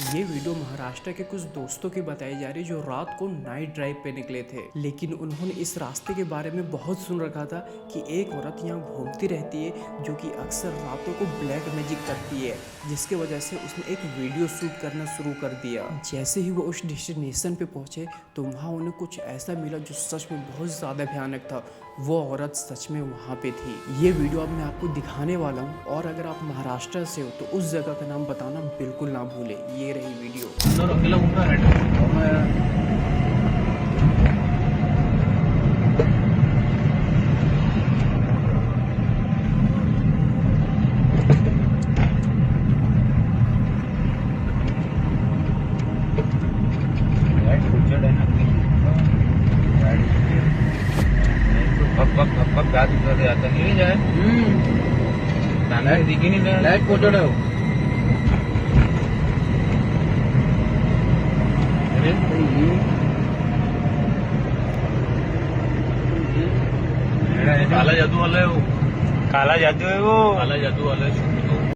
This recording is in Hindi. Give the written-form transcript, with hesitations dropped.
ये वीडियो महाराष्ट्र के कुछ दोस्तों की बताई जा रही जो रात को नाइट ड्राइव पे निकले थे, लेकिन उन्होंने इस रास्ते के बारे में बहुत सुन रखा था कि एक औरत यहाँ घूमती रहती है जो कि अक्सर रातों को ब्लैक मैजिक करती है, जिसके वजह से उसने एक वीडियो शूट करना शुरू कर दिया। जैसे ही वो उस डेस्टिनेशन पे पहुंचे तो वहाँ उन्हें कुछ ऐसा मिला जो सच में बहुत ज़्यादा भयानक था। वो औरत सच में वहाँ पे थी। ये वीडियो अब मैं आपको दिखाने वाला हूँ और अगर आप महाराष्ट्र से हो तो उस जगह का नाम बताना बिल्कुल ना भूले। ये रही वीडियो। अकेला घूम रहा है। प्यार जाता नहीं जाए। दिखी नहीं दे लाइट पोचड़ है काला जादू वाला है वो। काला जादू है वो। काला जादू वाला है।